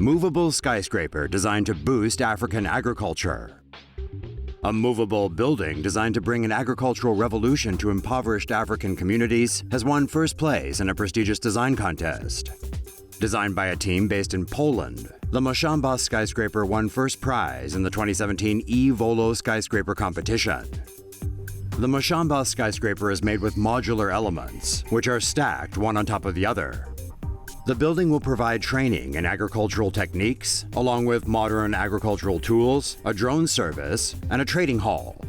Moveable Skyscraper designed to boost African agriculture. A movable building designed to bring an agricultural revolution to impoverished African communities has won first place in a prestigious design contest. Designed by a team based in Poland, the Mashambas Skyscraper won first prize in the 2017 eVolo Skyscraper Competition. The Mashambas Skyscraper is made with modular elements, which are stacked one on top of the other. The building will provide training in agricultural techniques, along with modern agricultural tools, a drone service, and a trading hall.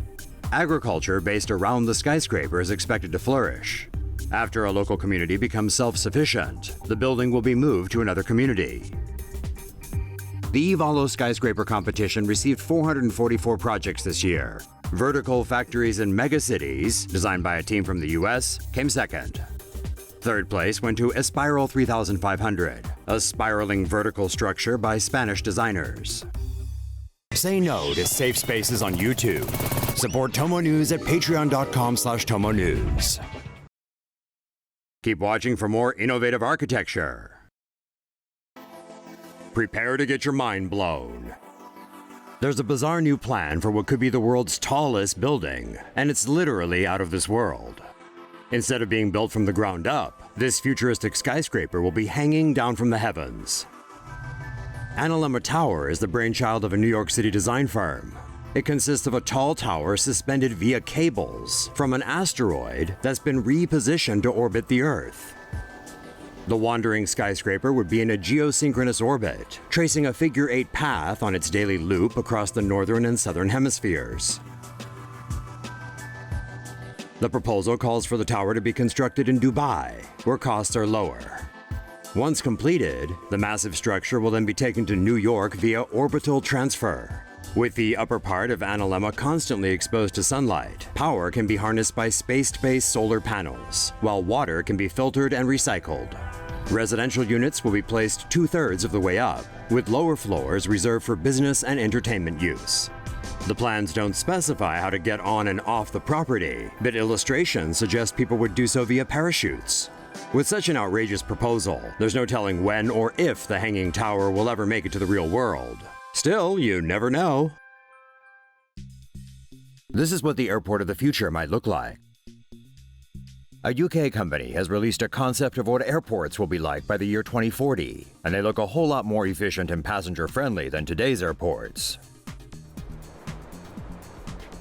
Agriculture based around the skyscraper is expected to flourish. After a local community becomes self-sufficient, the building will be moved to another community. The eVolo Skyscraper Competition received 444 projects this year. Vertical factories in megacities, designed by a team from the US, came second. Third place went to Espiral 3500, a spiraling vertical structure by Spanish designers. Say no to safe spaces on YouTube. Support TomoNews at patreon.com/TomoNews. Keep watching for more innovative architecture. Prepare to get your mind blown. There's a bizarre new plan for what could be the world's tallest building, and it's literally out of this world. Instead of being built from the ground up, this futuristic skyscraper will be hanging down from the heavens. Analemma Tower is the brainchild of a New York City design firm. It consists of a tall tower suspended via cables from an asteroid that's been repositioned to orbit the Earth. The wandering skyscraper would be in a geosynchronous orbit, tracing a figure-8 path on its daily loop across the northern and southern hemispheres. The proposal calls for the tower to be constructed in Dubai, where costs are lower. Once completed, the massive structure will then be taken to New York via orbital transfer. With the upper part of Analemma constantly exposed to sunlight, power can be harnessed by space-based solar panels, while water can be filtered and recycled. Residential units will be placed 2/3 of the way up, with lower floors reserved for business and entertainment use. The plans don't specify how to get on and off the property, but illustrations suggest people would do so via parachutes. With such an outrageous proposal, there's no telling when or if the hanging tower will ever make it to the real world. Still, you never know. This is what the airport of the future might look like. A UK company has released a concept of what airports will be like by the year 2040, and they look a whole lot more efficient and passenger-friendly than today's airports.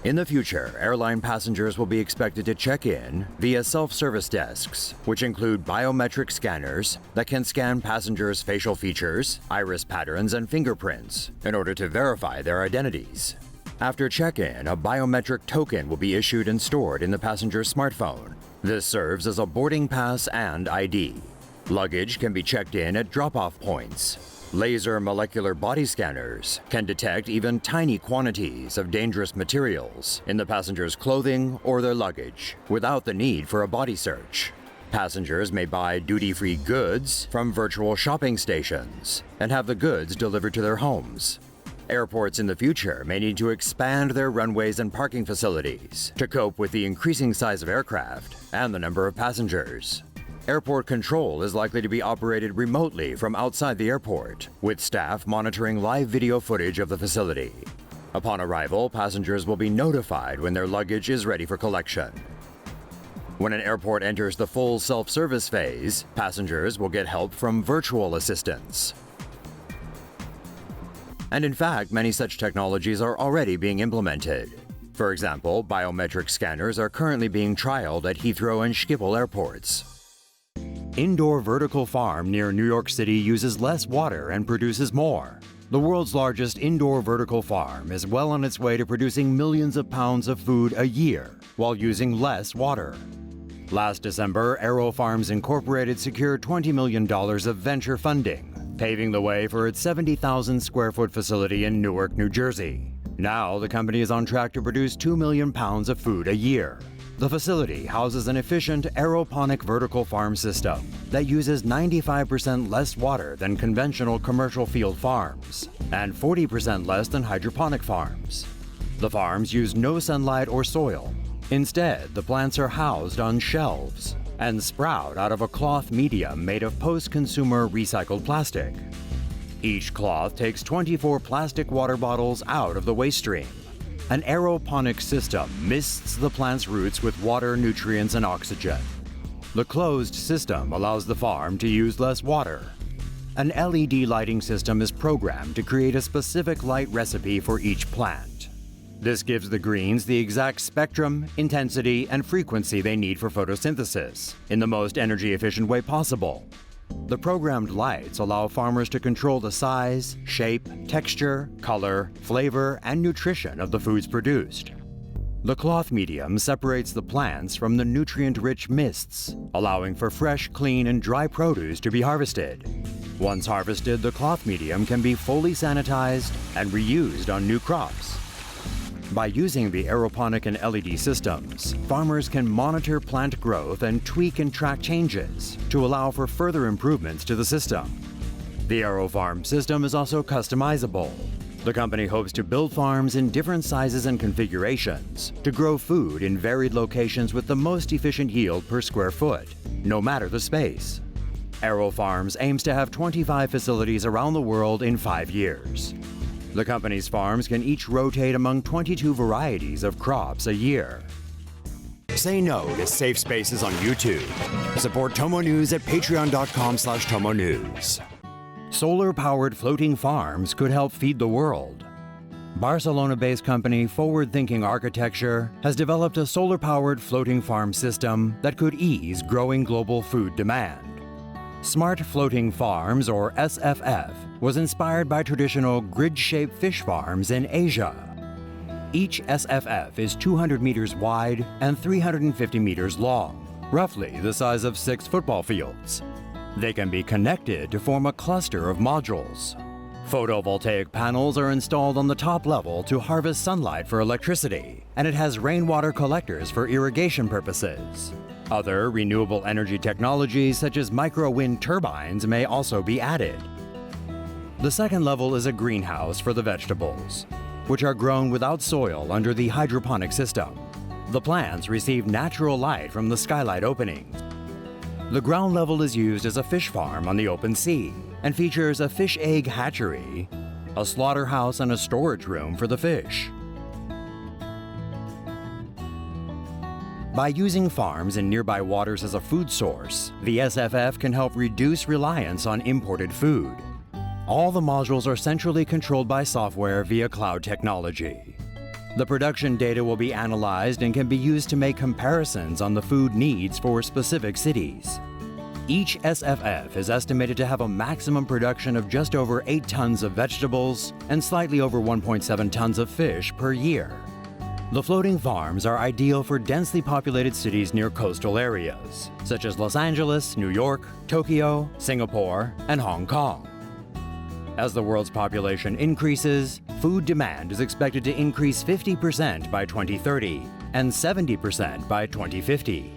In the future, airline passengers will be expected to check in via self-service desks, which include biometric scanners that can scan passengers' facial features, iris patterns, and fingerprints in order to verify their identities. After check-in, a biometric token will be issued and stored in the passenger's smartphone. This serves as a boarding pass and ID. Luggage can be checked in at drop-off points. Laser molecular body scanners can detect even tiny quantities of dangerous materials in the passenger's clothing or their luggage without the need for a body search. Passengers may buy duty-free goods from virtual shopping stations and have the goods delivered to their homes. Airports in the future may need to expand their runways and parking facilities to cope with the increasing size of aircraft and the number of passengers. Airport control is likely to be operated remotely from outside the airport, with staff monitoring live video footage of the facility. Upon arrival, passengers will be notified when their luggage is ready for collection. When an airport enters the full self-service phase, passengers will get help from virtual assistants. And in fact, many such technologies are already being implemented. For example, biometric scanners are currently being trialed at Heathrow and Schiphol airports. Indoor vertical farm near New York City uses less water and produces more. The world's largest indoor vertical farm is well on its way to producing millions of pounds of food a year while using less water. Last December, Aero Farms Incorporated secured $20 million of venture funding, paving the way for its 70,000 square foot facility in Newark, New Jersey. Now, the company is on track to produce 2 million pounds of food a year. The facility houses an efficient aeroponic vertical farm system that uses 95% less water than conventional commercial field farms and 40% less than hydroponic farms. The farms use no sunlight or soil. Instead, the plants are housed on shelves and sprout out of a cloth medium made of post-consumer recycled plastic. Each cloth takes 24 plastic water bottles out of the waste stream. An aeroponic system mists the plant's roots with water, nutrients, and oxygen. The closed system allows the farm to use less water. An LED lighting system is programmed to create a specific light recipe for each plant. This gives the greens the exact spectrum, intensity, and frequency they need for photosynthesis in the most energy-efficient way possible. The programmed lights allow farmers to control the size, shape, texture, color, flavor, and nutrition of the foods produced. The cloth medium separates the plants from the nutrient-rich mists, allowing for fresh, clean, and dry produce to be harvested. Once harvested, the cloth medium can be fully sanitized and reused on new crops. By using the aeroponic and LED systems, farmers can monitor plant growth and tweak and track changes to allow for further improvements to the system. The AeroFarm system is also customizable. The company hopes to build farms in different sizes and configurations to grow food in varied locations with the most efficient yield per square foot, no matter the space. AeroFarms aims to have 25 facilities around the world in 5 years. The company's farms can each rotate among 22 varieties of crops a year. Say no to safe spaces on YouTube. Support TomoNews at patreon.com/TomoNews. Solar-powered floating farms could help feed the world. Barcelona-based company Forward Thinking Architecture has developed a solar-powered floating farm system that could ease growing global food demand. Smart Floating Farms, or SFF, was inspired by traditional grid-shaped fish farms in Asia. Each SFF is 200 meters wide and 350 meters long, roughly the size of 6 football fields. They can be connected to form a cluster of modules. Photovoltaic panels are installed on the top level to harvest sunlight for electricity, and it has rainwater collectors for irrigation purposes. Other renewable energy technologies such as micro-wind turbines may also be added. The second level is a greenhouse for the vegetables, which are grown without soil under the hydroponic system. The plants receive natural light from the skylight openings. The ground level is used as a fish farm on the open sea and features a fish egg hatchery, a slaughterhouse, and a storage room for the fish. By using farms in nearby waters as a food source, the SFF can help reduce reliance on imported food. All the modules are centrally controlled by software via cloud technology. The production data will be analyzed and can be used to make comparisons on the food needs for specific cities. Each SFF is estimated to have a maximum production of just over 8 tons of vegetables and slightly over 1.7 tons of fish per year. The floating farms are ideal for densely populated cities near coastal areas, such as Los Angeles, New York, Tokyo, Singapore, and Hong Kong. As the world's population increases, food demand is expected to increase 50% by 2030 and 70% by 2050.